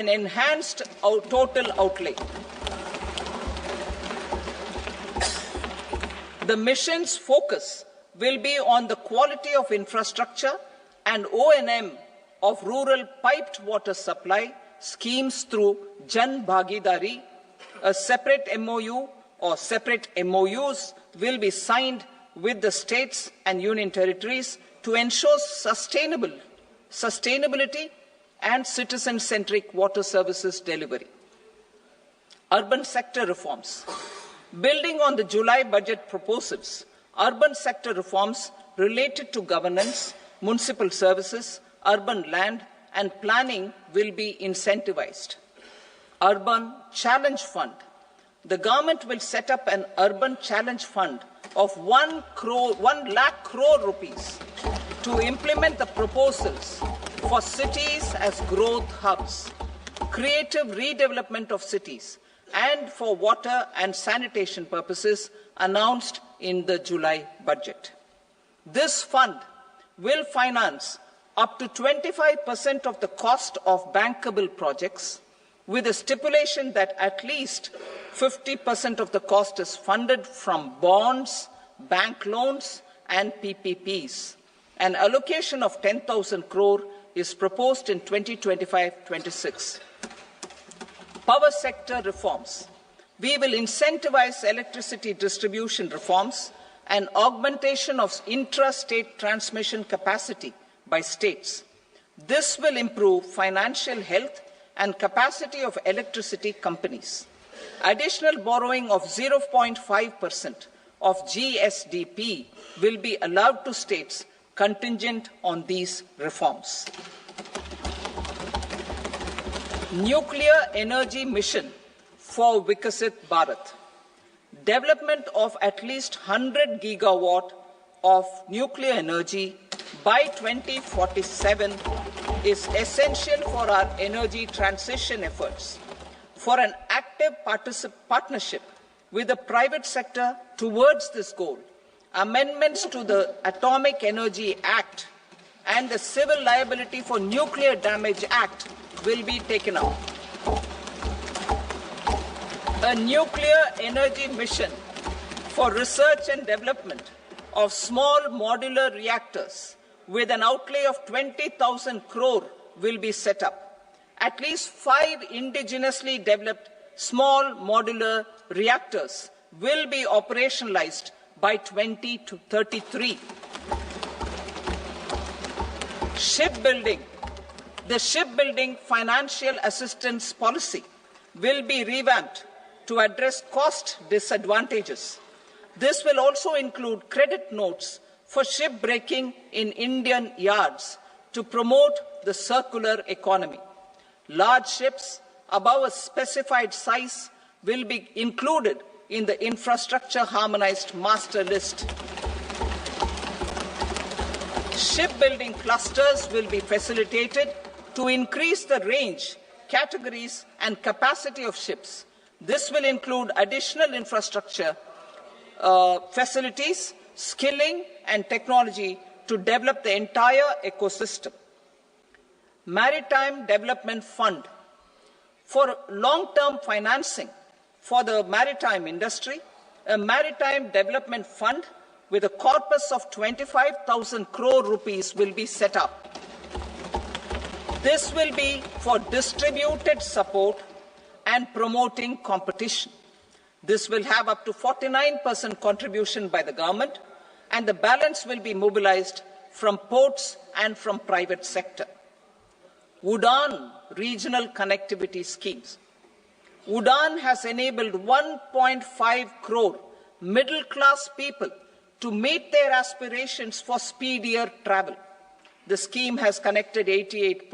an enhanced total outlay. The mission's focus will be on the quality of infrastructure and O&M of rural piped water supply schemes through Jan Bhagidari. A separate MOU or separate MOUs will be signed with the states and union territories to ensure sustainability and citizen-centric water services delivery. Urban sector reforms. Building on the July budget proposals, urban sector reforms related to governance, municipal services, urban land and planning will be incentivized. Urban Challenge Fund. The government will set up an urban challenge fund of 1 lakh crore rupees to implement the proposals for cities as growth hubs, creative redevelopment of cities, and for water and sanitation purposes announced in the July budget. This fund will finance up to 25% of the cost of bankable projects, with a stipulation that at least 50% of the cost is funded from bonds, bank loans, and PPPs. An allocation of 10,000 crore is proposed in 2025-26. Power sector reforms. We will incentivize electricity distribution reforms and augmentation of intra-state transmission capacity by states. This will improve financial health and capacity of electricity companies. Additional borrowing of 0.5% of GSDP will be allowed to states contingent on these reforms. Nuclear energy mission for Vikasit Bharat. Development of at least 100 gigawatt of nuclear energy by 2047 is essential for our energy transition efforts. For an active partnership with the private sector towards this goal, amendments to the Atomic Energy Act and the Civil Liability for Nuclear Damage Act will be taken up. A nuclear energy mission for research and development of small modular reactors with an outlay of 20,000 crore will be set up. At least 5 indigenously developed small modular reactors will be operationalized by 2033. Shipbuilding. The shipbuilding financial assistance policy will be revamped to address cost disadvantages. This will also include credit notes for shipbreaking in Indian yards to promote the circular economy. Large ships above a specified size will be included in the infrastructure harmonized master list. Shipbuilding clusters will be facilitated to increase the range, categories and capacity of ships. This will include additional infrastructure, facilities, skilling and technology to develop the entire ecosystem. Maritime Development Fund. For long-term financing for the maritime industry, a Maritime Development Fund with a corpus of 25,000 crore rupees will be set up. This will be for distributed support and promoting competition. This will have up to 49% contribution by the government, and the balance will be mobilized from ports and from private sector. UDAN regional connectivity schemes. UDAN has enabled 1.5 crore middle-class people to meet their aspirations for speedier travel. The scheme has connected 88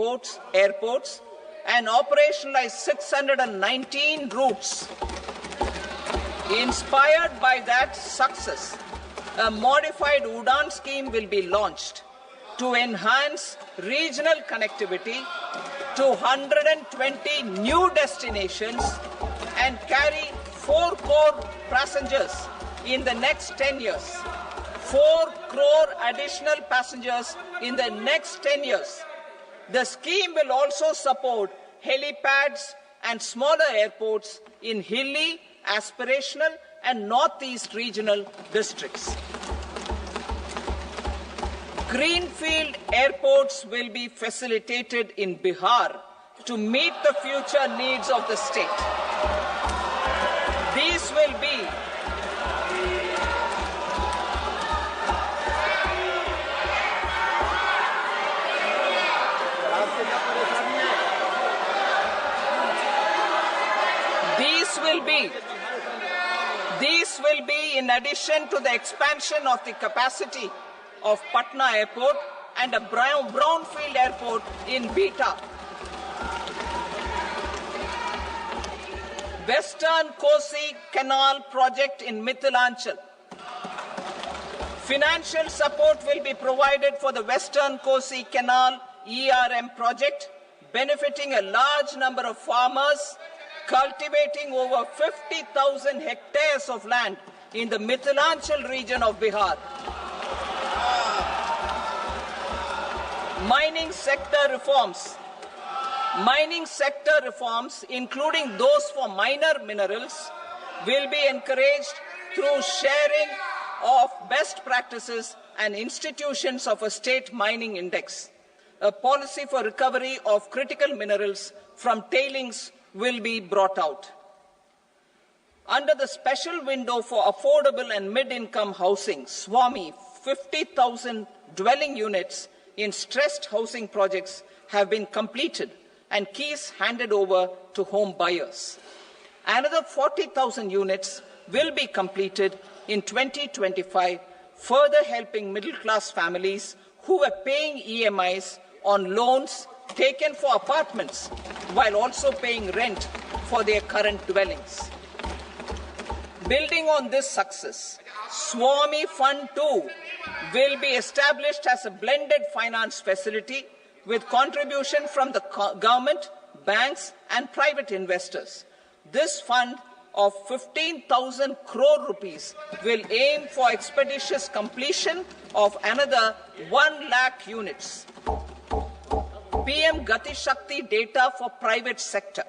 airports, and operationalized 619 routes. Inspired by that success, a modified UDAN scheme will be launched to enhance regional connectivity to 120 new destinations and carry 4 crore passengers in the next 10 years. 4 crore additional passengers in the next 10 years. The scheme will also support helipads and smaller airports in hilly, aspirational and northeast regional districts. Greenfield airports will be facilitated in Bihar to meet the future needs of the state. These will be These will be in addition to the expansion of the capacity of Patna Airport and a brownfield airport in Beta. Western Kosi Canal project in Mithilanchal. Financial support will be provided for the Western Kosi Canal ERM project, benefiting a large number of farmers cultivating over 50,000 hectares of land in the Mithilanchal region of Bihar. Mining sector reforms. Mining sector reforms, including those for minor minerals, will be encouraged through sharing of best practices and institutions of a state mining index. A policy for recovery of critical minerals from tailings will be brought out. Under the special window for affordable and mid-income housing, SWAMI, 50,000 dwelling units in stressed housing projects have been completed and keys handed over to home buyers. Another 40,000 units will be completed in 2025, further helping middle-class families who were paying EMIs on loans taken for apartments while also paying rent for their current dwellings. Building on this success, SWAMI Fund 2 will be established as a blended finance facility with contribution from the government, banks and private investors. This fund of 15,000 crore rupees will aim for expeditious completion of another 1 lakh units. PM Gati Shakti data for private sector.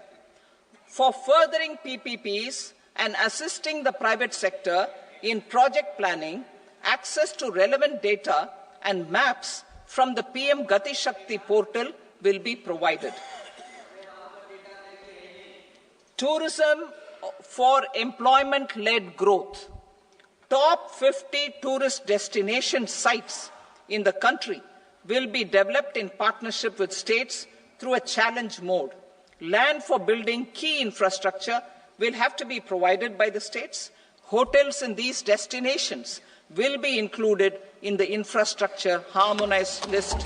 For furthering PPPs and assisting the private sector in project planning, access to relevant data and maps from the PM Gati Shakti portal will be provided. Tourism for employment-led growth. Top 50 tourist destination sites in the country will be developed in partnership with states through a challenge mode. Land for building key infrastructure will have to be provided by the states. Hotels in these destinations will be included in the infrastructure harmonized list.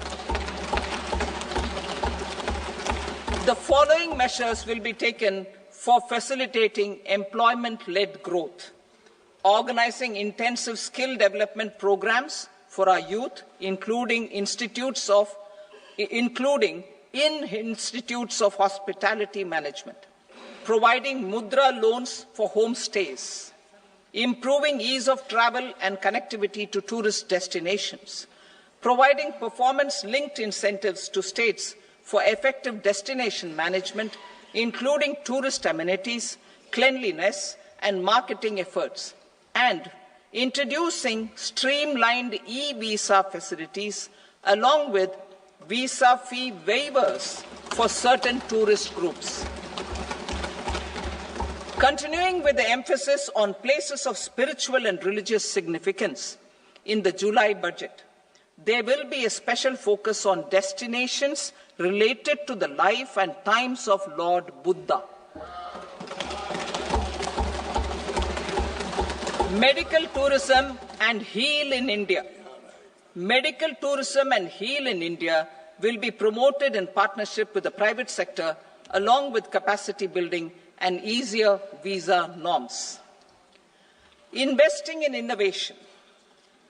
The following measures will be taken for facilitating employment-led growth. Organizing intensive skill development programs for our youth, including in institutes of hospitality management. Providing mudra loans for homestays. Improving ease of travel and connectivity to tourist destinations. Providing performance-linked incentives to states for effective destination management, including tourist amenities, cleanliness, and marketing efforts. And introducing streamlined e-visa facilities along with visa fee waivers for certain tourist groups. Continuing with the emphasis on places of spiritual and religious significance, in the July budget, there will be a special focus on destinations related to the life and times of Lord Buddha. Medical tourism and heal in India. Medical tourism and heal in India will be promoted in partnership with the private sector, along with capacity building and easier visa norms. Investing in innovation.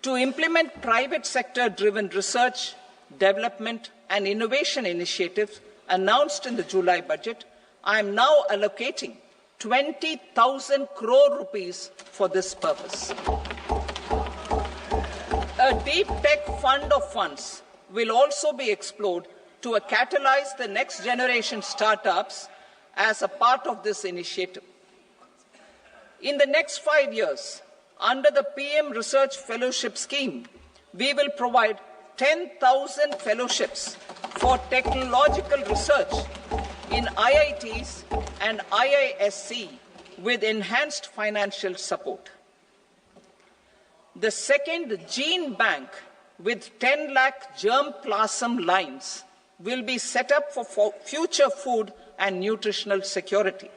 To implement private sector-driven research, development and innovation initiatives announced in the July budget, I am now allocating 20,000 crore rupees for this purpose. A deep tech fund of funds will also be explored to catalyze the next generation startups as a part of this initiative. In the next 5 years, under the PM Research Fellowship Scheme, we will provide 10,000 fellowships for technological research in IITs and IISc with enhanced financial support. The second gene bank with 10 lakh germplasm lines will be set up for future food and nutritional security.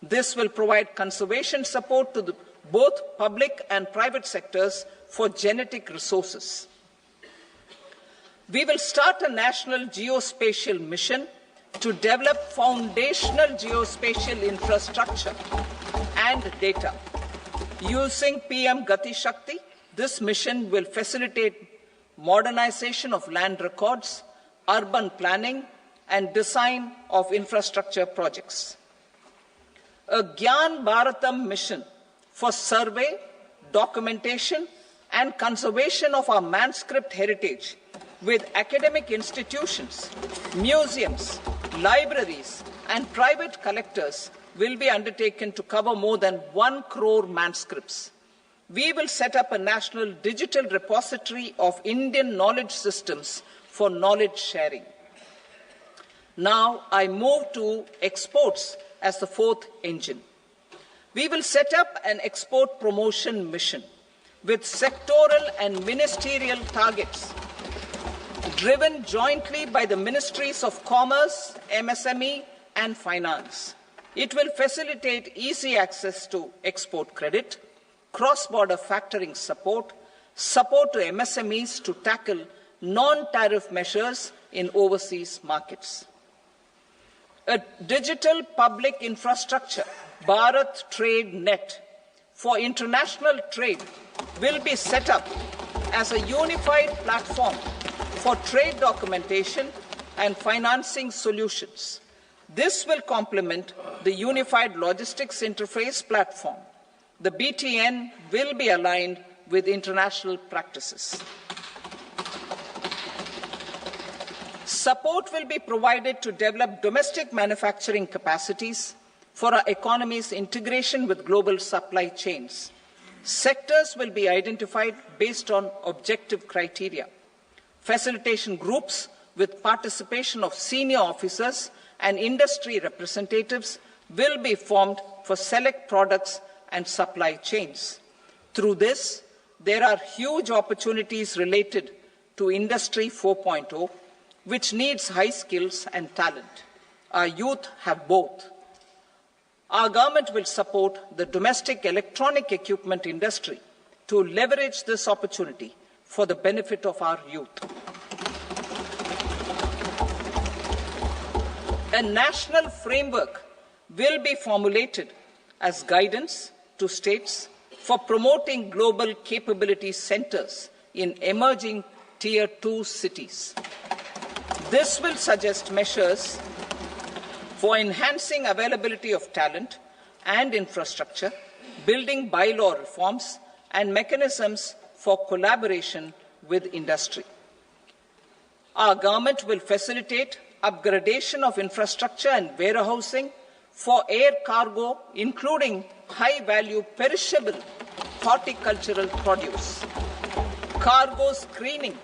This will provide conservation support to both public and private sectors for genetic resources. We will start a national geospatial mission to develop foundational geospatial infrastructure and data. Using PM Gati Shakti, this mission will facilitate modernization of land records, urban planning, and design of infrastructure projects. A Gyan Bharatam mission for survey, documentation, and conservation of our manuscript heritage with academic institutions, museums, libraries, and private collectors will be undertaken to cover more than 1 crore manuscripts. We will set up a national digital repository of Indian knowledge systems for knowledge sharing. Now I move to exports as the fourth engine. We will set up an export promotion mission with sectoral and ministerial targets driven jointly by the Ministries of Commerce, MSME, and Finance. It will facilitate easy access to export credit, cross-border factoring support, support to MSMEs to tackle non-tariff measures in overseas markets. A digital public infrastructure, Bharat Trade Net, for international trade will be set up as a unified platform for trade documentation and financing solutions. This will complement the Unified Logistics Interface platform. The BTN will be aligned with international practices. Support will be provided to develop domestic manufacturing capacities for our economy's integration with global supply chains. Sectors will be identified based on objective criteria. Facilitation groups with participation of senior officers and industry representatives will be formed for select products and supply chains. Through this, there are huge opportunities related to Industry 4.0, which needs high skills and talent. Our youth have both. Our government will support the domestic electronic equipment industry to leverage this opportunity for the benefit of our youth. A national framework will be formulated as guidance to states for promoting global capability centers in emerging Tier 2 cities. This will suggest measures for enhancing availability of talent and infrastructure, building bylaw reforms, and mechanisms for collaboration with industry. Our government will facilitate upgradation of infrastructure and warehousing for air cargo, including high-value perishable horticultural produce. Cargo screening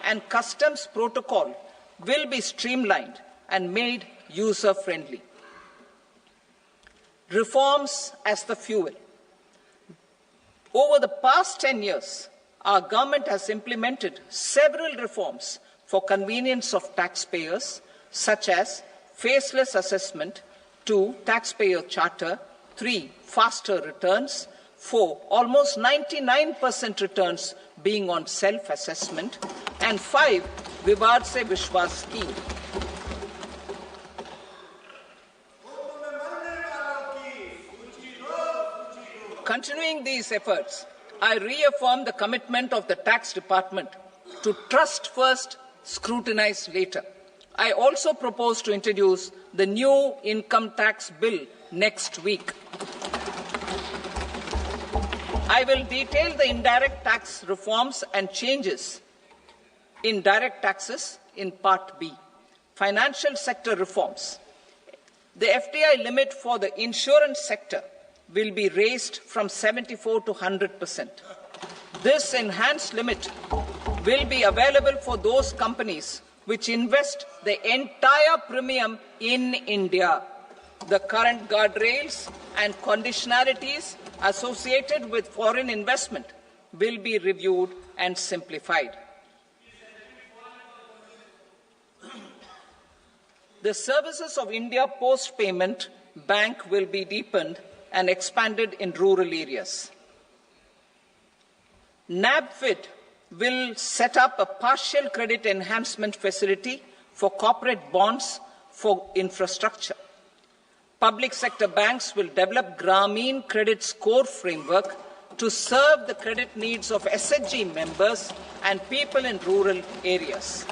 and customs protocol will be streamlined and made user-friendly. Reforms as the fuel. Over the past 10 years, our government has implemented several reforms for convenience of taxpayers, such as faceless assessment, 2, taxpayer charter, 3, faster returns, 4, almost 99% returns being on self-assessment, and 5, Vivad Se Vishwas scheme. Continuing these efforts, I reaffirm the commitment of the Tax Department to trust first, scrutinize later. I also propose to introduce the new income tax bill next week. I will detail the indirect tax reforms and changes in direct taxes in Part B. financial sector reforms. The FDI limit for the insurance sector will be raised from 74 to 100%. This enhanced limit will be available for those companies which invest the entire premium in India. The current guardrails and conditionalities associated with foreign investment will be reviewed and simplified. The services of India Post Payment Bank will be deepened and expanded in rural areas. NABFID will set up a partial credit enhancement facility for corporate bonds for infrastructure. Public sector banks will develop Grameen Credit Score Framework to serve the credit needs of SHG members and people in rural areas.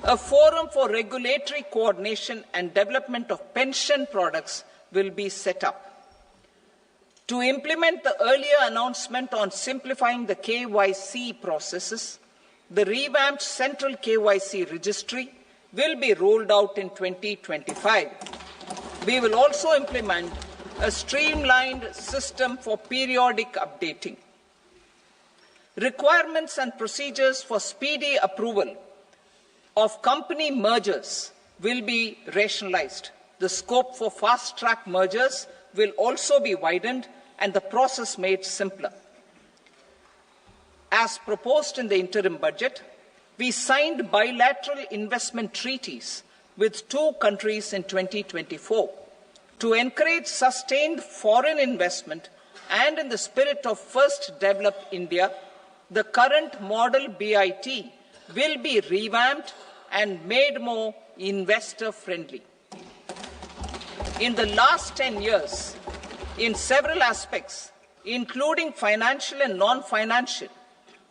A forum for regulatory coordination and development of pension products will be set up. To implement the earlier announcement on simplifying the KYC processes, the revamped Central KYC Registry will be rolled out in 2025. We will also implement a streamlined system for periodic updating. Requirements and procedures for speedy approval of company mergers will be rationalized. The scope for fast-track mergers will also be widened and the process made simpler. As proposed in the interim budget, we signed bilateral investment treaties with 2 countries in 2024 to encourage sustained foreign investment, and in the spirit of First Develop India, the current model BIT will be revamped and made more investor-friendly. In the last 10 years, in several aspects, including financial and non-financial,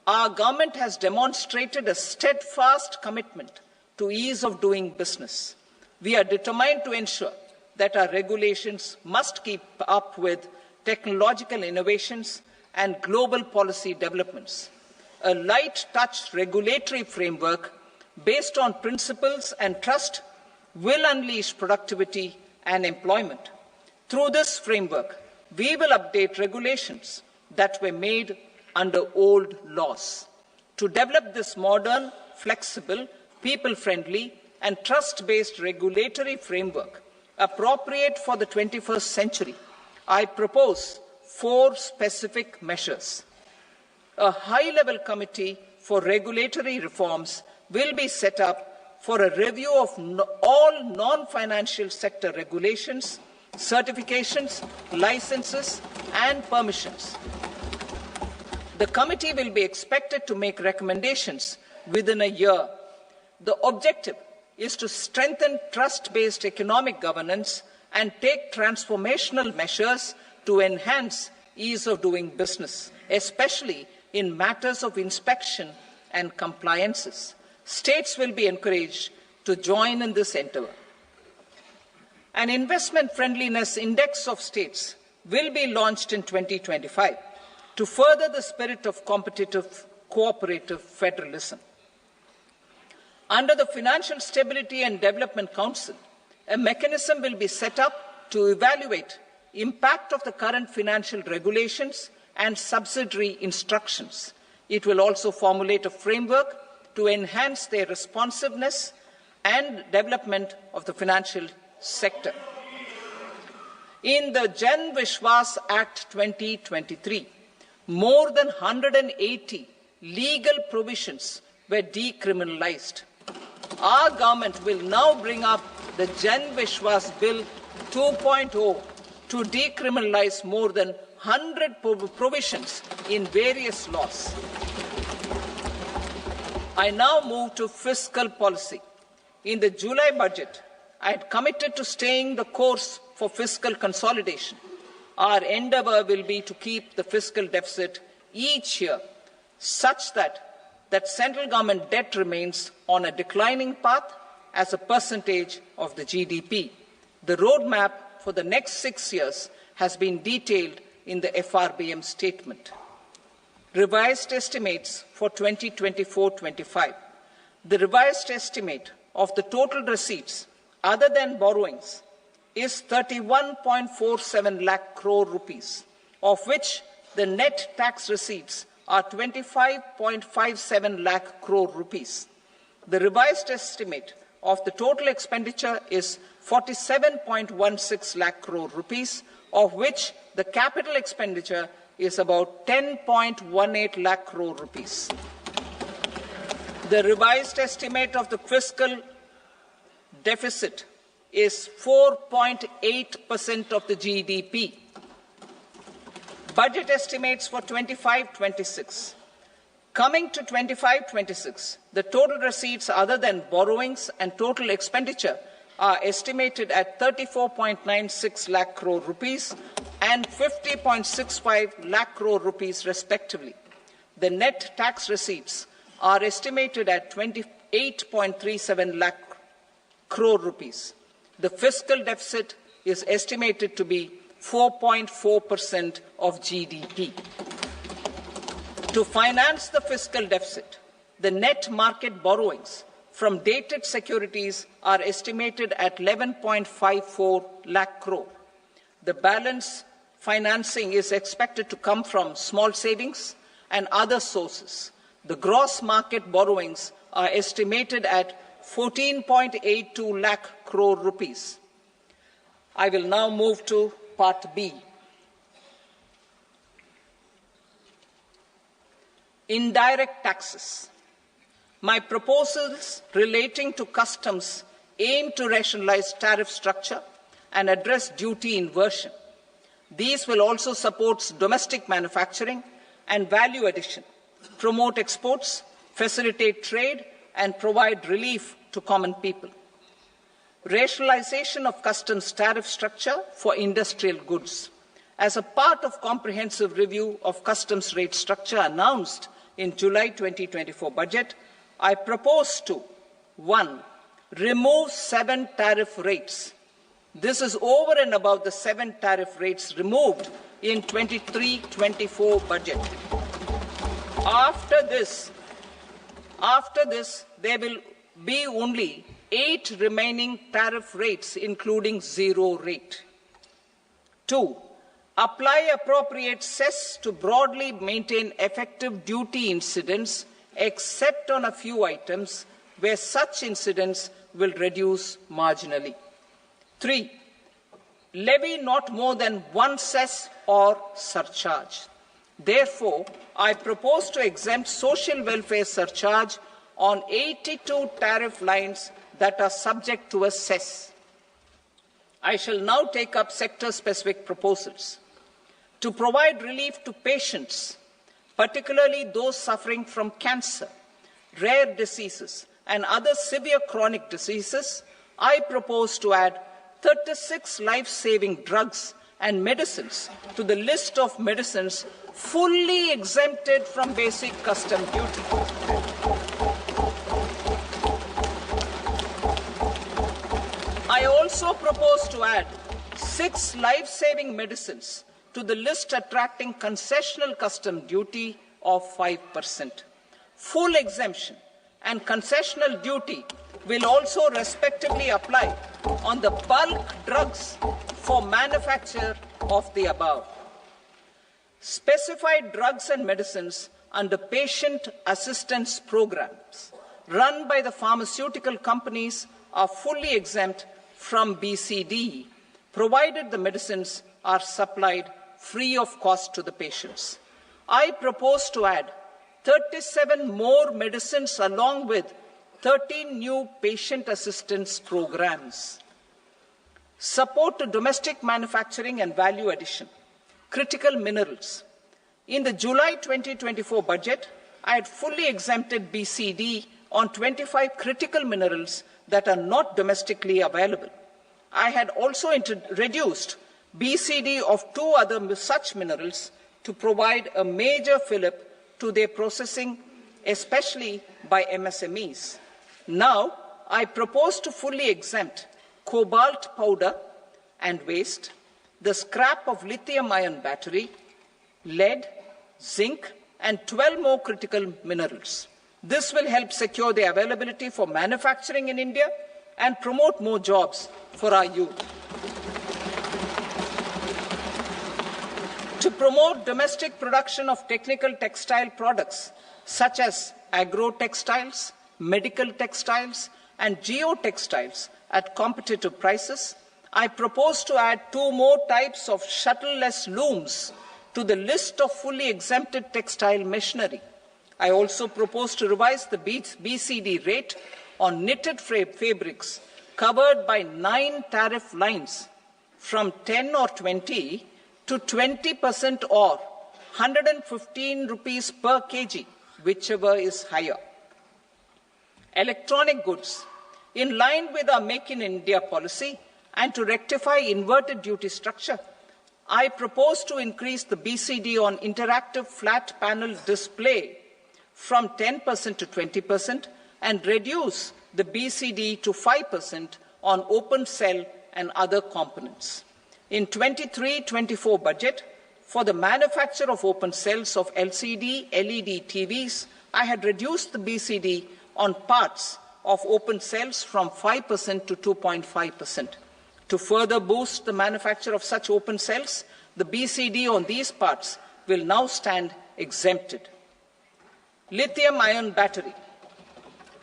our government has demonstrated a steadfast commitment to ease of doing business. We are determined to ensure that our regulations must keep up with technological innovations and global policy developments. A light-touch regulatory framework based on principles and trust will unleash productivity and employment. Through this framework, we will update regulations that were made under old laws. To develop this modern, flexible, people-friendly and trust-based regulatory framework appropriate for the 21st century, I propose 4 specific measures. A high-level committee for regulatory reforms will be set up for a review of all non-financial sector regulations, certifications, licenses, and permissions. The committee will be expected to make recommendations within a year. The objective is to strengthen trust-based economic governance and take transformational measures to enhance ease of doing business, especially in matters of inspection and compliances. States will be encouraged to join in this endeavour. An investment friendliness index of states will be launched in 2025 to further the spirit of competitive, cooperative federalism. Under the Financial Stability and Development Council, a mechanism will be set up to evaluate impact of the current financial regulations and subsidiary instructions. It will also formulate a framework to enhance their responsiveness and development of the financial sector. In the Jan Vishwas Act 2023, more than 180 legal provisions were decriminalized. Our government will now bring up the Jan Vishwas Bill 2.0 to decriminalize more than 100 provisions in various laws. I now move to fiscal policy. In the July budget, I had committed to staying the course for fiscal consolidation. Our endeavour will be to keep the fiscal deficit each year such that central government debt remains on a declining path as a percentage of the GDP. The roadmap for the next 6 years has been detailed in the FRBM statement. Revised estimates for 2024-25. The revised estimate of the total receipts other than borrowings is 31.47 lakh crore rupees, of which the net tax receipts are 25.57 lakh crore rupees. The revised estimate of the total expenditure is 47.16 lakh crore rupees, of which the capital expenditure is about 10.18 lakh crore rupees. The revised estimate of the fiscal deficit is 4.8% of the GDP. Budget estimates for 25-26. Coming to 25-26, the total receipts other than borrowings and total expenditure are estimated at 34.96 lakh crore rupees and 50.65 lakh crore rupees respectively. The net tax receipts are estimated at 28.37 lakh crore rupees. The fiscal deficit is estimated to be 4.4% of GDP. To finance the fiscal deficit, the net market borrowings from dated securities are estimated at 11.54 lakh crore. The balance financing is expected to come from small savings and other sources. The gross market borrowings are estimated at 14.82 lakh crore rupees. I will now move to Part B. Indirect taxes. My proposals relating to customs aim to rationalize tariff structure and address duty inversion. These will also support domestic manufacturing and value addition, promote exports, facilitate trade, and provide relief to common people. Rationalization of customs tariff structure for industrial goods. As a part of comprehensive review of customs rate structure announced in July 2024 budget, I propose to 1. Remove 7 tariff rates. This is over and above the 7 tariff rates removed in 23-24 budget. After this, there will be only 8 remaining tariff rates, including 0 rate. 2. Apply appropriate cess to broadly maintain effective duty incidence, except on a few items where such incidence will reduce marginally. 3. Levy not more than 1 cess or surcharge. Therefore, I propose to exempt social welfare surcharge on 82 tariff lines that are subject to a cess. I shall now take up sector-specific proposals. To provide relief to patients, particularly those suffering from cancer, rare diseases, and other severe chronic diseases, I propose to add 36 life-saving drugs and medicines to the list of medicines fully exempted from basic custom duty. I also propose to add 6 life-saving medicines to the list attracting concessional custom duty of 5%. Full exemption and concessional duty will also respectively apply on the bulk drugs for manufacture of the above. Specified drugs and medicines under patient assistance programs run by the pharmaceutical companies are fully exempt from BCD, provided the medicines are supplied free of cost to the patients. I propose to add 37 more medicines along with 13 new patient assistance programs. Support to domestic manufacturing and value addition. Critical minerals. In the July 2024 budget, I had fully exempted BCD on 25 critical minerals that are not domestically available. I had also reduced BCD of 2 other such minerals to provide a major fillip to their processing, especially by MSMEs. Now, I propose to fully exempt cobalt powder and waste, the scrap of lithium-ion battery, lead, zinc, and 12 more critical minerals. This will help secure the availability for manufacturing in India and promote more jobs for our youth. To promote domestic production of technical textile products such as agro-textiles, medical textiles and geotextiles at competitive prices, I propose to add 2 more types of shuttle-less looms to the list of fully exempted textile machinery. I also propose to revise the BCD rate on knitted fabrics covered by 9 tariff lines from 10 or 20 to 20% or 115 rupees per kg, whichever is higher. Electronic goods. In line with our Make in India policy and to rectify inverted duty structure, I propose to increase the BCD on interactive flat panel display from 10% to 20% and reduce the BCD to 5% on open cell and other components. In 23-24 budget, for the manufacture of open cells of LCD, LED TVs, I had reduced the BCD on parts of open cells from 5% to 2.5%. To further boost the manufacture of such open cells, the BCD on these parts will now stand exempted. Lithium-ion battery.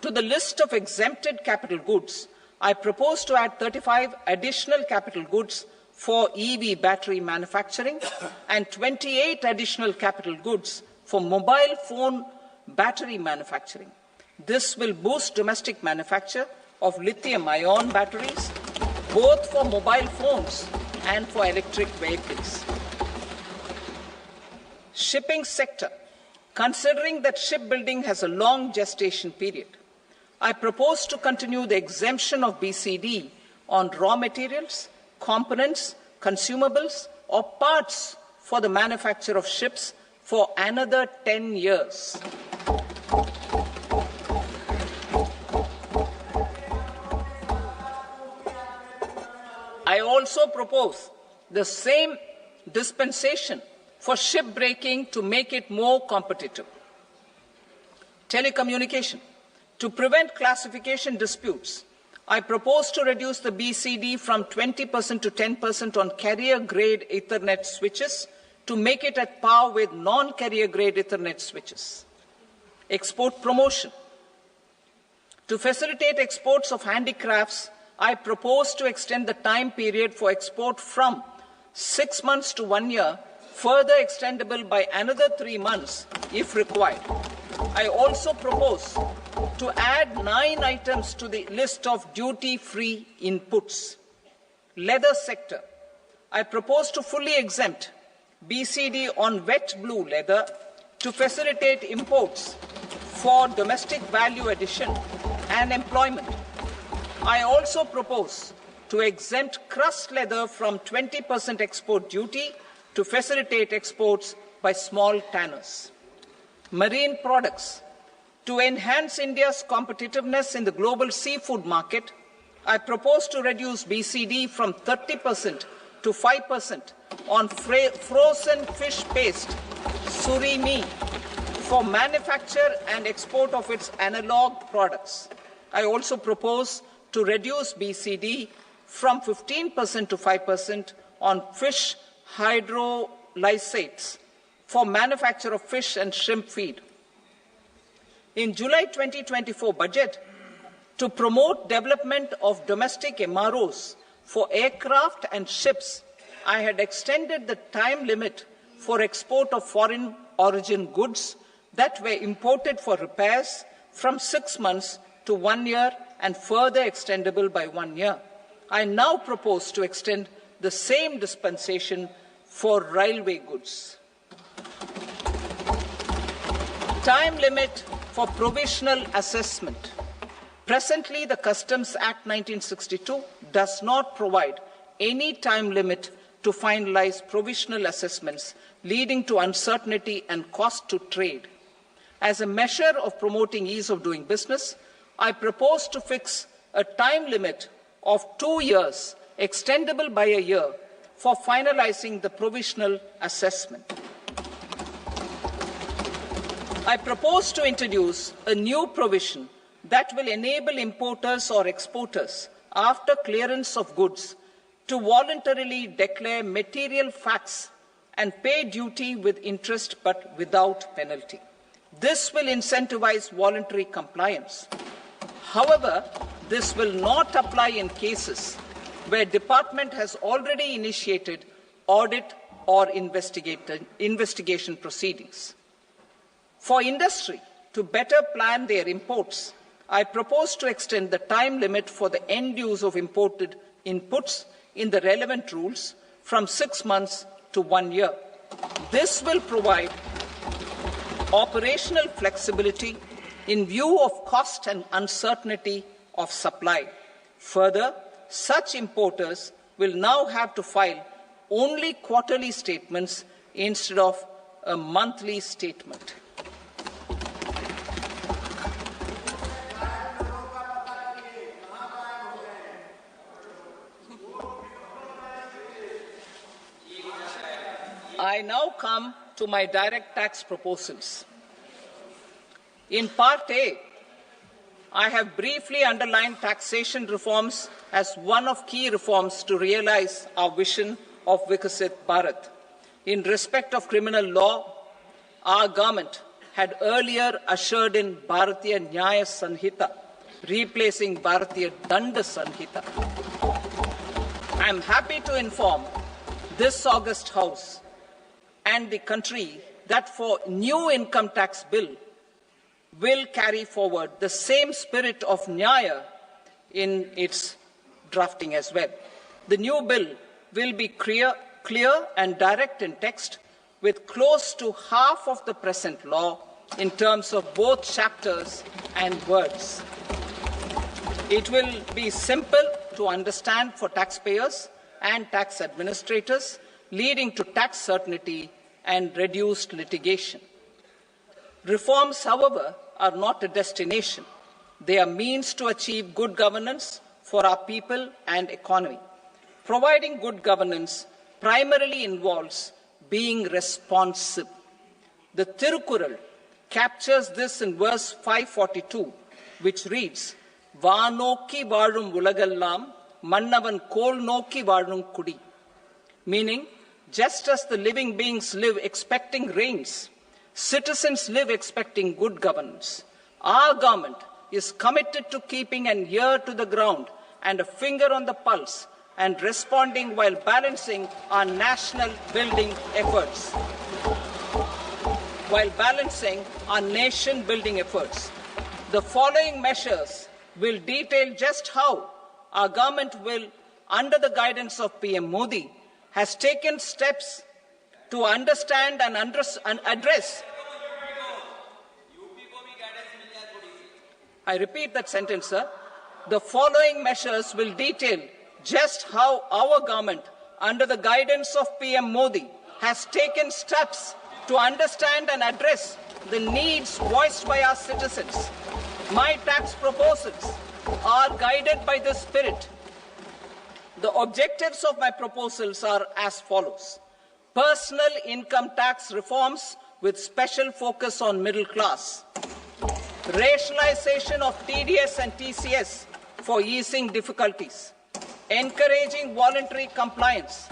To the list of exempted capital goods, I propose to add 35 additional capital goods for EV battery manufacturing and 28 additional capital goods for mobile phone battery manufacturing. This will boost domestic manufacture of lithium-ion batteries, both for mobile phones and for electric vehicles. Shipping sector. Considering that shipbuilding has a long gestation period, I propose to continue the exemption of BCD on raw materials, components, consumables, or parts for the manufacture of ships for another 10 years. I also propose the same dispensation for shipbreaking to make it more competitive. Telecommunication. To prevent classification disputes, I propose to reduce the BCD from 20% to 10% on carrier-grade Ethernet switches to make it at par with non-carrier-grade Ethernet switches. Export promotion. To facilitate exports of handicrafts, I propose to extend the time period for export from 6 months to 1 year, further extendable by another 3 months if required. I also propose to add 9 items to the list of duty-free inputs. Leather sector. I propose to fully exempt BCD on wet blue leather to facilitate imports for domestic value addition and employment. I also propose to exempt crust leather from 20% export duty to facilitate exports by small tanners. Marine products. To enhance India's competitiveness in the global seafood market, I propose to reduce BCD from 30% to 5% on frozen fish paste, surimi, for manufacture and export of its analog products. I also propose to reduce BCD from 15% to 5% on fish hydrolysates for manufacture of fish and shrimp feed. In July 2024 budget, to promote development of domestic MROs for aircraft and ships, I had extended the time limit for export of foreign origin goods that were imported for repairs from 6 months to 1 year and further extendable by 1 year. I now propose to extend the same dispensation for railway goods. Time limit for provisional assessment. Presently, the Customs Act 1962 does not provide any time limit to finalize provisional assessments, leading to uncertainty and cost to trade. As a measure of promoting ease of doing business, I propose to fix a time limit of 2 years, extendable by a year, for finalizing the provisional assessment. I propose to introduce a new provision that will enable importers or exporters, after clearance of goods, to voluntarily declare material facts and pay duty with interest but without penalty. This will incentivize voluntary compliance. However, this will not apply in cases where department has already initiated audit or investigation proceedings. For industry to better plan their imports, I propose to extend the time limit for the end use of imported inputs in the relevant rules from 6 months to 1 year. This will provide operational flexibility in view of cost and uncertainty of supply. Further, such importers will now have to file only quarterly statements instead of a monthly statement. I now come to my direct tax proposals. In Part A, I have briefly underlined taxation reforms as one of key reforms to realize our vision of Vikasit Bharat. In respect of criminal law, our government had earlier ushered in Bharatiya Nyaya Sanhita, replacing Bharatiya Danda Sanhita. I am happy to inform this august House and the country that for new income tax bill will carry forward the same spirit of Nyaya in its drafting as well. The new bill will be clear and direct in text, with close to half of the present law in terms of both chapters and words. It will be simple to understand for taxpayers and tax administrators, leading to tax certainty and reduced litigation. Reforms, however, are not a destination. They are means to achieve good governance for our people and economy. Providing good governance primarily involves being responsive. The Tirukural captures this in verse 542, which reads, "Vaanokki vaazhum ulagallam, mannavan kol nokki vaazhum kudi," meaning, just as the living beings live expecting rains, citizens live expecting good governance. Our government is committed to keeping an ear to the ground and a finger on the pulse and responding while balancing our national building efforts. The following measures will detail just how our government will, under the guidance of PM Modi, has taken steps to understand and address. I repeat that sentence, sir. The following measures will detail just how our government, under the guidance of PM Modi, has taken steps to understand and address the needs voiced by our citizens. My tax proposals are guided by this spirit. The objectives of my proposals are as follows. Personal income tax reforms with special focus on middle class. Rationalization of TDS and TCS for easing difficulties. Encouraging voluntary compliance.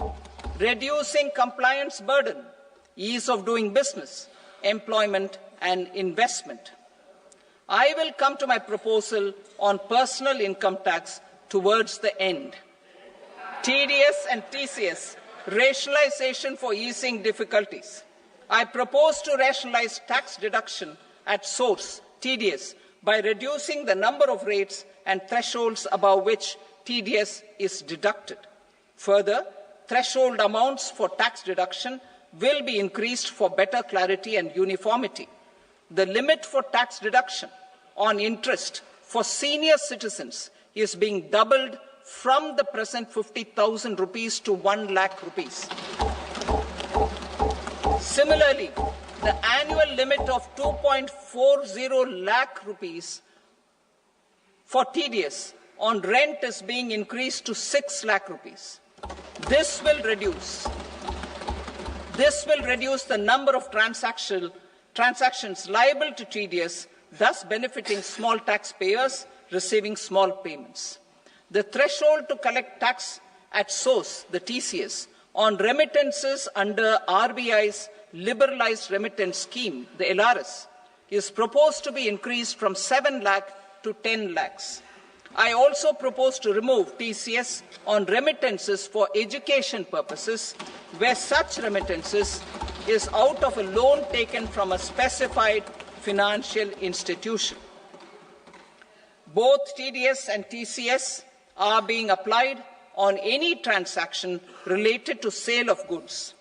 Reducing compliance burden. Ease of doing business. Employment and investment. I will come to my proposal on personal income tax towards the end. TDS and TCS, rationalization for easing difficulties. I propose to rationalize tax deduction at source, TDS, by reducing the number of rates and thresholds above which TDS is deducted. Further, threshold amounts for tax deduction will be increased for better clarity and uniformity. The limit for tax deduction on interest for senior citizens is being doubled from the present 50,000 rupees to 1 lakh rupees. Similarly, the annual limit of 2.40 lakh rupees for TDS on rent is being increased to 6 lakh rupees. This will reduce the number of transactions transactions liable to TDS, thus benefiting small taxpayers receiving small payments. The threshold to collect tax at source, the TCS, on remittances under RBI's liberalized remittance scheme, the LRS, is proposed to be increased from 7 lakh to 10 lakhs. I also propose to remove TCS on remittances for education purposes, where such remittances is out of a loan taken from a specified financial institution. Both TDS and TCS are being applied on any transaction related to sale of goods.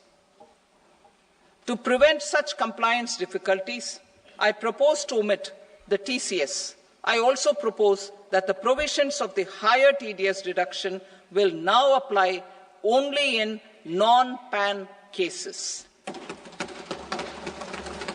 To prevent such compliance difficulties, I propose to omit the TCS. I also propose that the provisions of the higher TDS deduction will now apply only in non-PAN cases.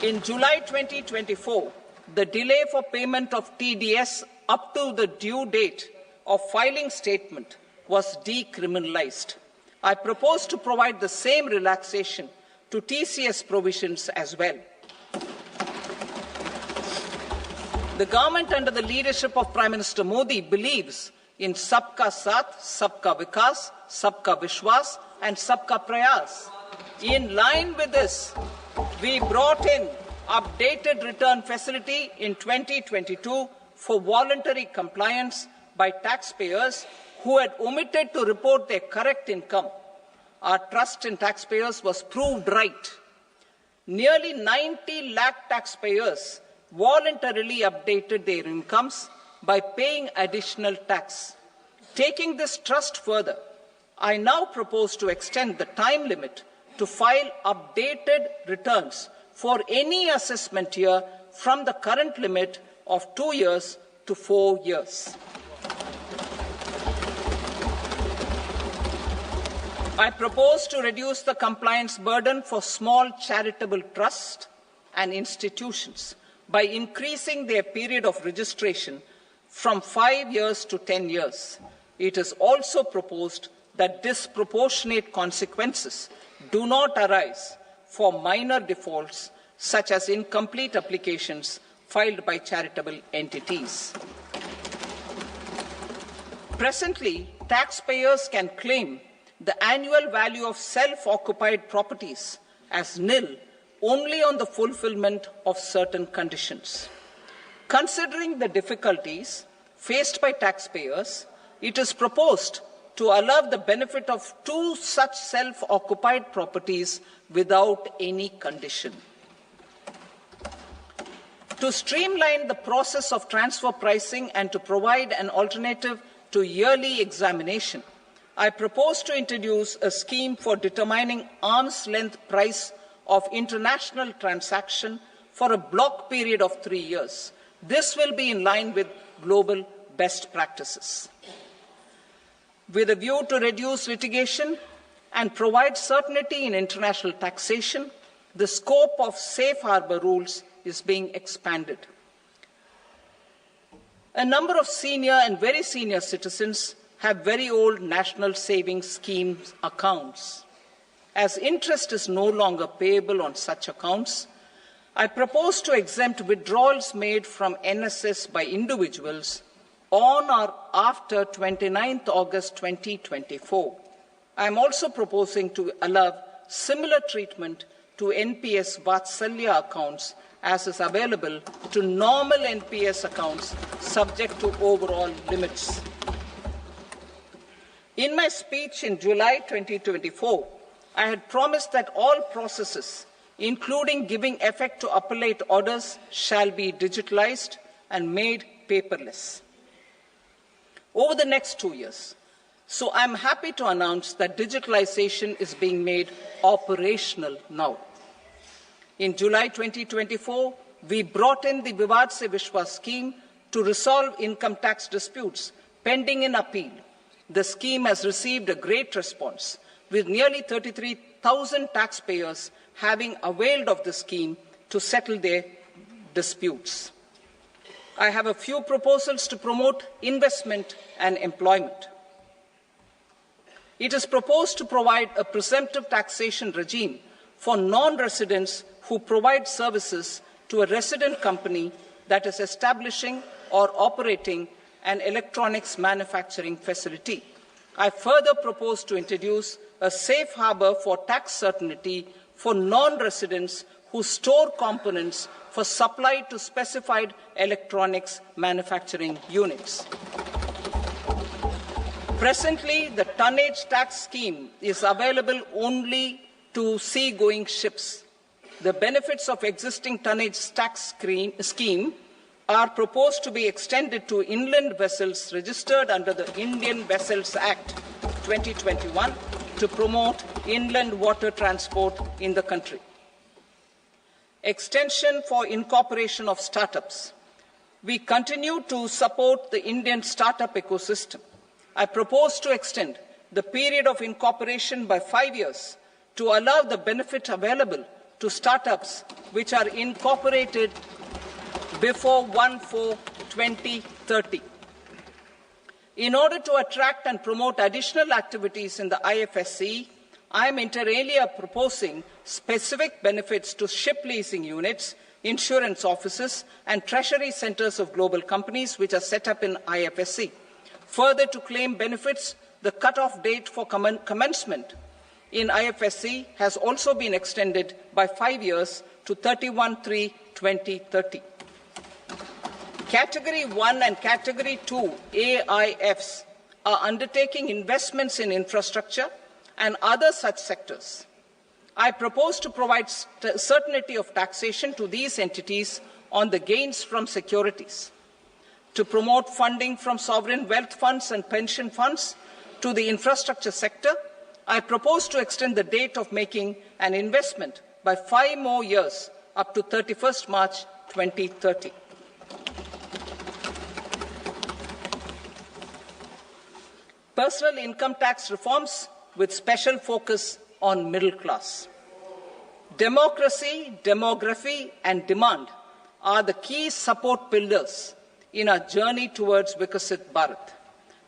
In July 2024, the delay for payment of TDS up to the due date of filing statement was decriminalized. I propose to provide the same relaxation to TCS provisions as well. The government under the leadership of Prime Minister Modi believes in Sabka Saath, Sabka Vikas, Sabka Vishwas and Sabka Prayas. In line with this, we brought in updated return facility in 2022 for voluntary compliance by taxpayers who had omitted to report their correct income. Our trust in taxpayers was proved right. Nearly 90 lakh taxpayers voluntarily updated their incomes by paying additional tax. Taking this trust further, I now propose to extend the time limit to file updated returns for any assessment year from the current limit of 2 years to 4 years. I propose to reduce the compliance burden for small charitable trusts and institutions by increasing their period of registration from 5 years to 10 years. It is also proposed that disproportionate consequences do not arise for minor defaults such as incomplete applications filed by charitable entities. Presently, taxpayers can claim the annual value of self-occupied properties as nil only on the fulfillment of certain conditions. Considering the difficulties faced by taxpayers, it is proposed to allow the benefit of 2 such self-occupied properties without any condition. To streamline the process of transfer pricing and to provide an alternative to yearly examination, I propose to introduce a scheme for determining arm's length price of international transaction for a block period of 3 years. This will be in line with global best practices. With a view to reduce litigation and provide certainty in international taxation, the scope of safe harbor rules is being expanded. A number of senior and very senior citizens have very old national savings schemes accounts. As interest is no longer payable on such accounts, I propose to exempt withdrawals made from NSS by individuals on or after 29th August 2024. I am also proposing to allow similar treatment to NPS Vatsalya accounts as is available to normal NPS accounts subject to overall limits. In my speech in July 2024, I had promised that all processes, including giving effect to appellate orders, shall be digitalized and made paperless over the next 2 years. So I'm happy to announce that digitalization is being made operational now. In July 2024, we brought in the Vivad Se Vishwas scheme to resolve income tax disputes pending in appeal. The scheme has received a great response, with nearly 33,000 taxpayers having availed of the scheme to settle their disputes. I have a few proposals to promote investment and employment. It is proposed to provide a presumptive taxation regime for non-residents who provide services to a resident company that is establishing or operating an electronics manufacturing facility. I further propose to introduce a safe harbour for tax certainty for non-residents who store components for supply to specified electronics manufacturing units. Presently, the tonnage tax scheme is available only to sea-going ships. The benefits of existing tonnage tax scheme are proposed to be extended to inland vessels registered under the Indian Vessels Act 2021 to promote inland water transport in the country. Extension for incorporation of startups. We continue to support the Indian startup ecosystem. I propose to extend the period of incorporation by 5 years to allow the benefit available to startups which are incorporated before 1/4/2030. In order to attract and promote additional activities in the IFSC, I am inter alia proposing specific benefits to ship leasing units, insurance offices, and treasury centres of global companies which are set up in IFSC. Further, to claim benefits, the cut-off date for commencement in IFSC has also been extended by 5 years to 31/3/2030. Category 1 and Category 2 AIFs are undertaking investments in infrastructure and other such sectors. I propose to provide certainty of taxation to these entities on the gains from securities, to promote funding from sovereign wealth funds and pension funds to the infrastructure sector. I propose to extend the date of making an investment by 5 more years up to 31st March 2030. Personal income tax reforms with special focus on middle class. Democracy, demography, and demand are the key support pillars in our journey towards Vikasit Bharat.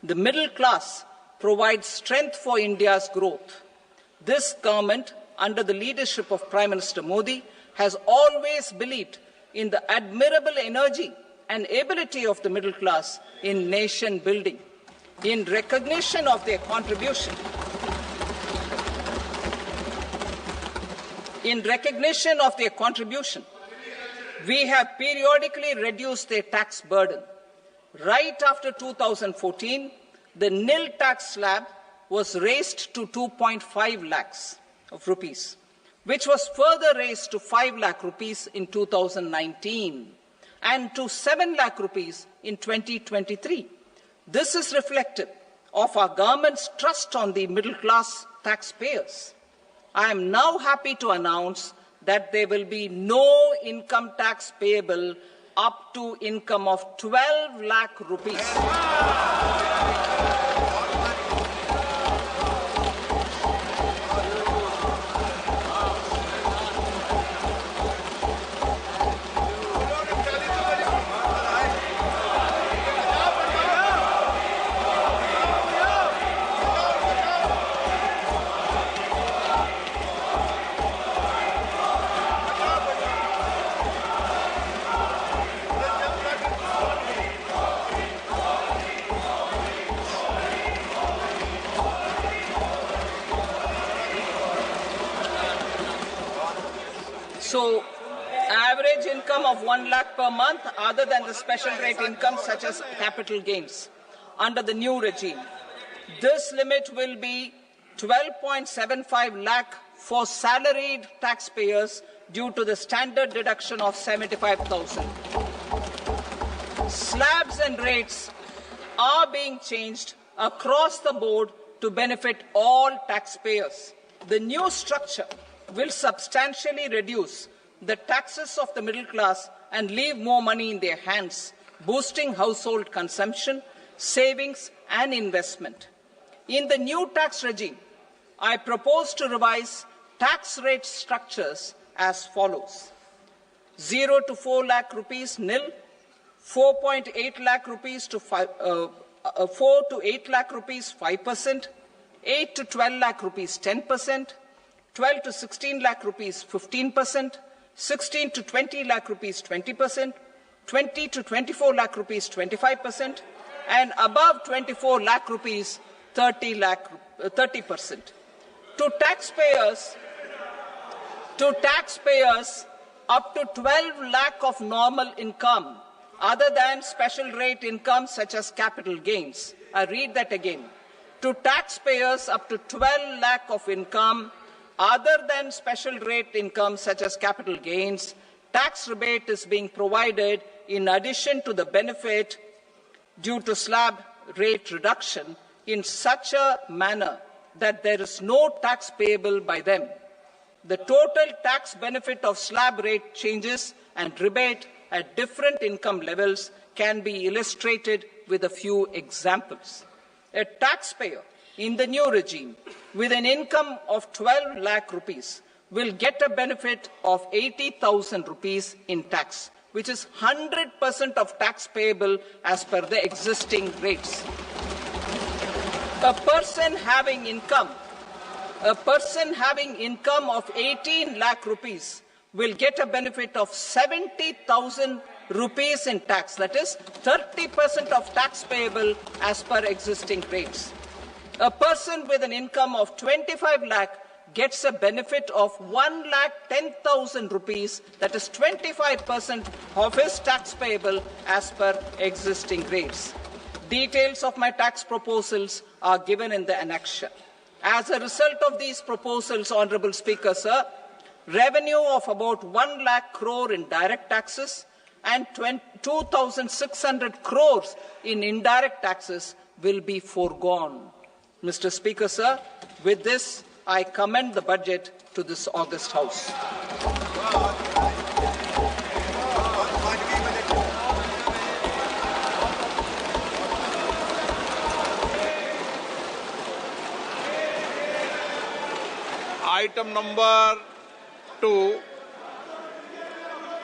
The middle class provides strength for India's growth. This government, under the leadership of Prime Minister Modi, has always believed in the admirable energy and ability of the middle class in nation building. In recognition of their contribution, we have periodically reduced their tax burden. Right after 2014, the nil tax slab was raised to 2.5 lakhs of rupees, which was further raised to 5 lakh rupees in 2019 and to 7 lakh rupees in 2023. This is reflective of our government's trust on the middle-class taxpayers. I am now happy to announce that there will be no income tax payable up to income of 12 lakh rupees. So, average income of 1 lakh per month, other than the special rate income such as capital gains, under the new regime. This limit will be 12.75 lakh for salaried taxpayers due to the standard deduction of 75,000. Slabs and rates are being changed across the board to benefit all taxpayers. The new structure will substantially reduce the taxes of the middle class and leave more money in their hands, boosting household consumption, savings and investment. In the new tax regime, I propose to revise tax rate structures as follows: 0 to 4 lakh rupees nil, 4.8 lakh rupees to 4 to 8 lakh rupees 5%, 8 to 12 lakh rupees 10%, 12 to 16 lakh rupees 15%, 16 to 20 lakh rupees 20%, 20 to 24 lakh rupees 25%, and above 24 lakh rupees 30%. To taxpayers up to 12 lakh of normal income other than special rate income such as capital gains. I read that again. To taxpayers up to 12 lakh of income other than special rate income such as capital gains, tax rebate is being provided in addition to the benefit due to slab rate reduction in such a manner that there is no tax payable by them. The total tax benefit of slab rate changes and rebate at different income levels can be illustrated with a few examples. A taxpayer in the new regime with an income of 12 lakh rupees will get a benefit of 80,000 rupees in tax, which is 100% of tax payable as per the existing rates. A person having income of 18 lakh rupees will get a benefit of 70,000 rupees in tax. That is 30% of tax payable as per existing rates. A person with an income of 25 lakh gets a benefit of 1,10,000 rupees, that is 25% of his tax payable as per existing rates. Details of my tax proposals are given in the annexure. As a result of these proposals, Honourable Speaker, sir, revenue of about 1 lakh crore in direct taxes and 2,600 crores in indirect taxes will be foregone. Mr. Speaker, sir, with this, I commend the budget to this august House. Item number 2,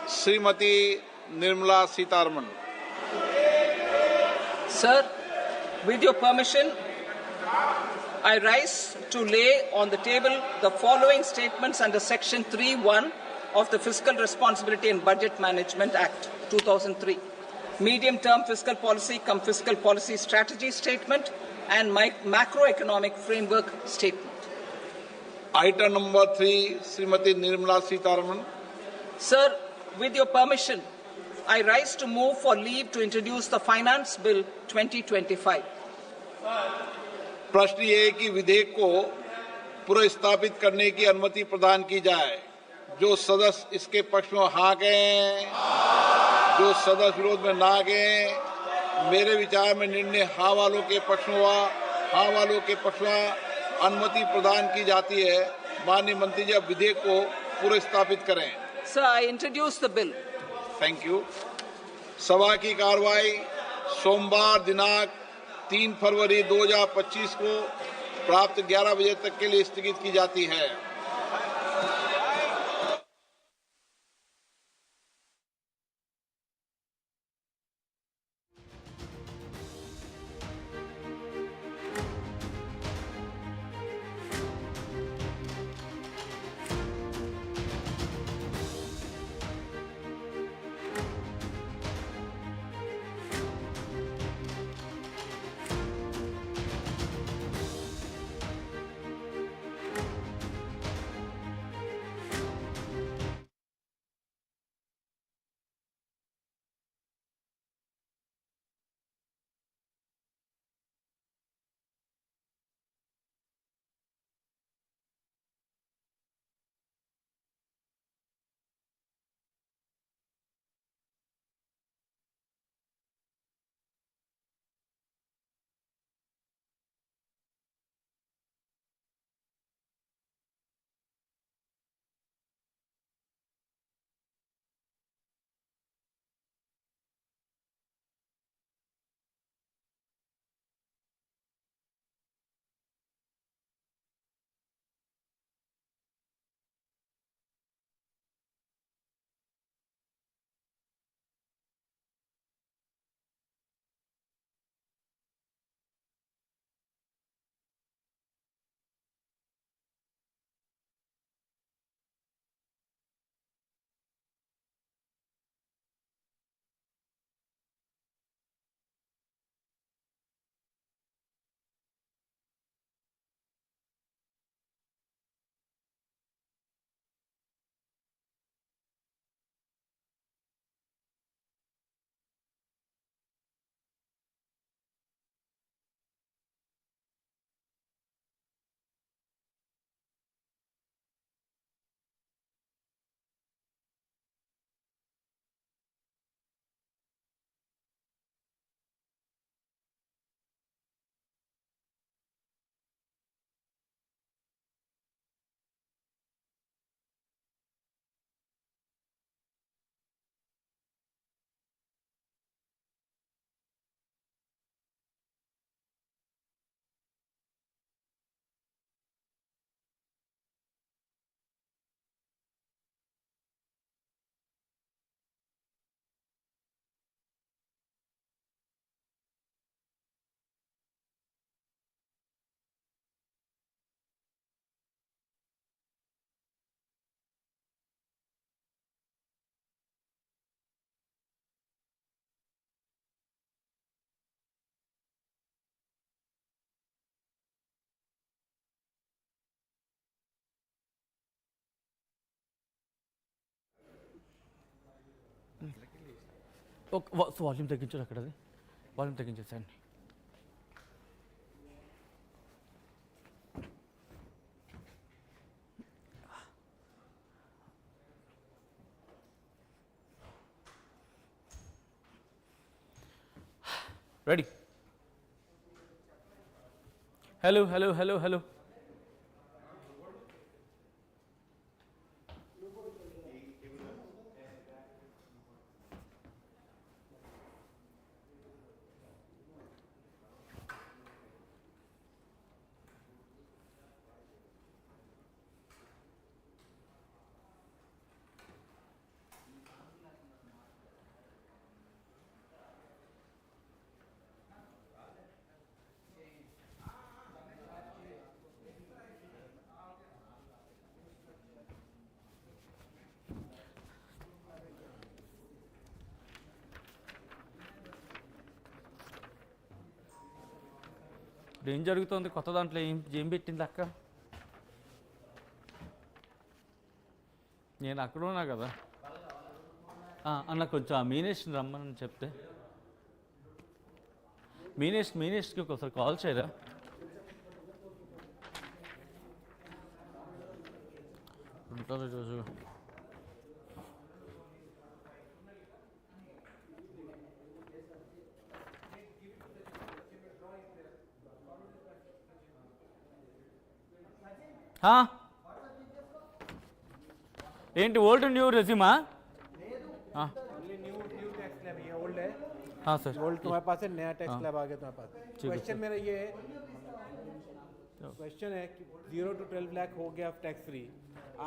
Srimati Nirmala Sitharaman. Sir, with your permission, I rise to lay on the table the following statements under Section 3(1) of the Fiscal Responsibility and Budget Management Act 2003. Medium-term fiscal policy cum fiscal policy strategy statement and macroeconomic framework statement. Item number 3, Srimati Nirmala Sitharaman. Sir, with your permission, I rise to move for leave to introduce the Finance Bill 2025. प्रश्न ये है कि विधेयक को पुनर्स्थापित करने की अनुमति प्रदान की जाए। जो सदस्य इसके पक्ष में हाँ कहें, जो सदस्य विरोध में ना कहें। मेरे विचार में निर्णय हाँ वालों के पक्ष में हुआ, हाँ वालों के पक्ष में अनुमति प्रदान की जाती है। माननीय मंत्री जी, अब विधेयक को पुनर्स्थापित करें। Sir, I introduce the bill. Thank you. सभा की कार्रवाई सोमवार दिनांक 3 फरवरी 2025 को प्राप्त 11 बजे तक के लिए स्थगित की जाती है। వాల్యూమ్ తగ్గించారు అక్కడ, అది వాల్యూమ్ తగ్గించేసాను. Ready. Hello hello hello hello. ఇప్పుడు ఏం జరుగుతుంది కొత్త దాంట్లో? ఏం పెట్టింది అక్క? నేను అక్కడ ఉన్నా కదా అన్న, కొంచెం ఆ మీనేష్ని రమ్మని చెప్తే. మీనేష్కి ఒకసారి కాల్ చేయరా? ఉంటారు రోజు. ఏంటి ఓల్డ్ న్యూ రెజ్యూమా? हाँ सर, ओल्ड तुम्हारे पास है, नया टैक्स स्लैब आ गया तुम्हारे पास. क्वेश्चन मेरा ये है, क्वेश्चन है कि 0 to 12 लाख हो गया tax free.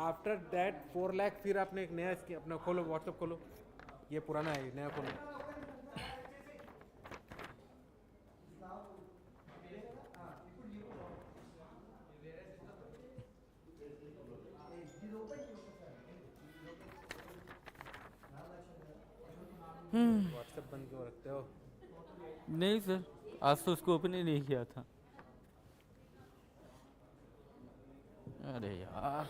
After that 4 lakh फिर आपने एक नया स्कीम अपना खोलो, व्हाट्सएप खोलो. ये पुराना है, नया खोलो. व्हाट्सएप बंद क्यों रखते हो? नहीं सर, आज तो उसको ओपन ही नहीं किया था. अरे यार,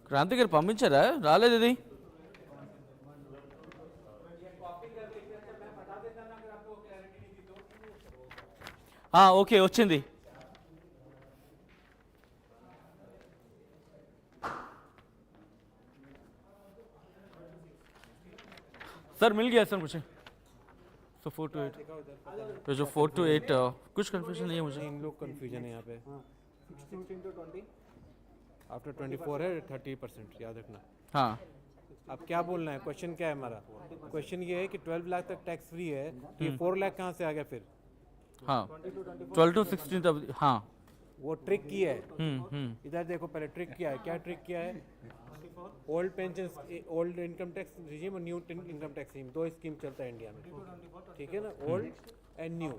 క్రాంతి గారు పంపించారా? రాలేదు ఇది. ఓకే, వచ్చింది. सर मिल गया सर मुझे. तो 4 to 8 तो जो 4 to 8 कुछ कन्फ्यूजन नहीं है मुझे. इन लोग कन्फ्यूजन है यहाँ पे. 16 to 20 आफ्टर 24 है 30%, याद रखना. हाँ, अब क्या बोलना है? क्वेश्चन क्या है हमारा? क्वेश्चन ये है कि 12 लाख तक टैक्स फ्री है, ये 4 लाख कहाँ से आ गया फिर? हाँ 12 to 16 तब. हाँ, वो ट्रिक की है. इधर देखो, पहले ट्रिक किया है. क्या ट्रिक किया है? Old pension, old income tax regime और new income tax regime, 2 scheme चलता है इंडिया में. ठीक है ना? Old and new.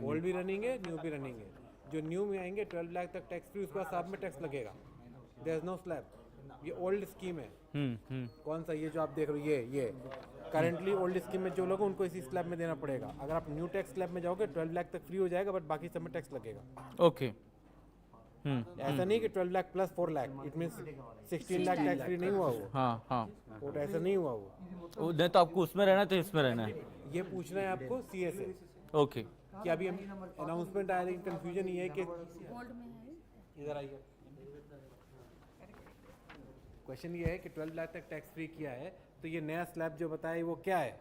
ओल्ड भी रनिंग है, न्यू भी रनिंग है. जो न्यू में आएंगे 12 लाख तक टैक्स फ्री, उसके बाद साथ में टैक्स लगेगा. There is no slab. ये ओल्ड स्कीम है. कौन सा? ये जो आप देख रहे हो, ये करंटली ओल्ड स्कीम में जो लोग उनको इसी स्लैब में देना पड़ेगा. अगर आप न्यू टैक्स स्लैब में जाओगे 12 लाख तक फ्री हो जाएगा, बट बाकी सब में टैक्स लगेगा. ओके. ऐसा नहीं कि 12 lakh plus 4 lakh, it means 16 lakh tax free नहीं हुआ वो. हाँ वो ऐसा नहीं हुआ वो. नहीं तो आपको उसमें रहना है तो इसमें रहना है. ये पूछना है आपको सीए से. ओके. कि अभी अनाउंसमेंट आया, लेकिन कंफ्यूजन ये है कि इधर आइए. क्वेश्चन ये है कि 12 लाख तक टैक्स फ्री किया है, तो ये नया स्लैब जो बताया वो क्या है?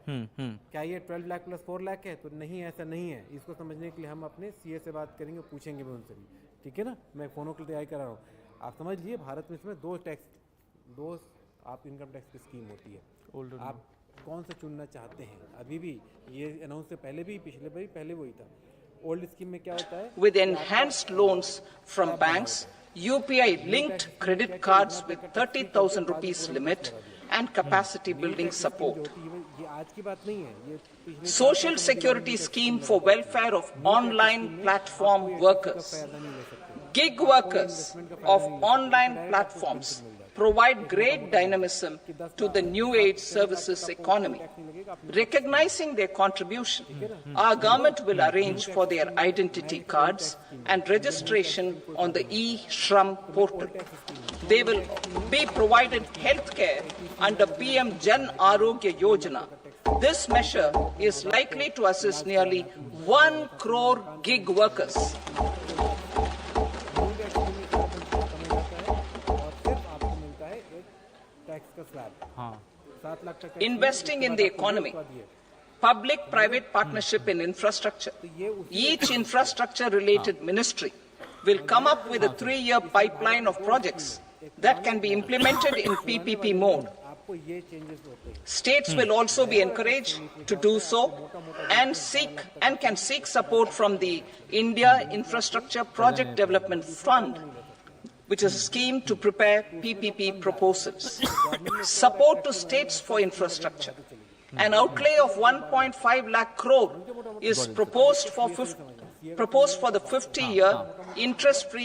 क्या ये 12 लाख प्लस 4 लाख है? तो नहीं, ऐसा नहीं है. इसको समझने के लिए हम अपने सीए से बात करेंगे, पूछेंगे भी उनसे भी. ठीक है ना? मैं फ़ोनों के लिए तैयारी करा रहा हूँ. आप समझ लिए, भारत में इसमें 2 आप इनकम टैक्स की स्कीम होती है. आप कौन सा चुनना चाहते हैं? अभी भी ये अनाउंस से पहले भी, पिछले भी पहले वही था. ओल्ड स्कीम में क्या होता है? With enhanced loans from banks, UPI linked credit cards with 30,000 rupees limit and capacity building support. ये आज की बात नहीं है, ये पिछले Social security scheme for welfare of online platform workers. Gig workers of online platforms provide great dynamism to the new age services economy. Recognizing their contribution, our government will arrange for their identity cards and registration on the e-Shram portal. They will be provided health care under PM Jan Arogya Yojana. This measure is likely to assist nearly 1 crore gig workers. Investing in the economy. Public-private partnership in infrastructure. Each infrastructure-related ministry will come up with a 3-year pipeline of projects that can be implemented in PPP mode. States will also be encouraged to do so and can seek support from the India Infrastructure Project Development Fund, which is a scheme to prepare PPP proposals. Support to states for infrastructure. An outlay of 1.5 lakh crore is proposed for the 50-year interest-free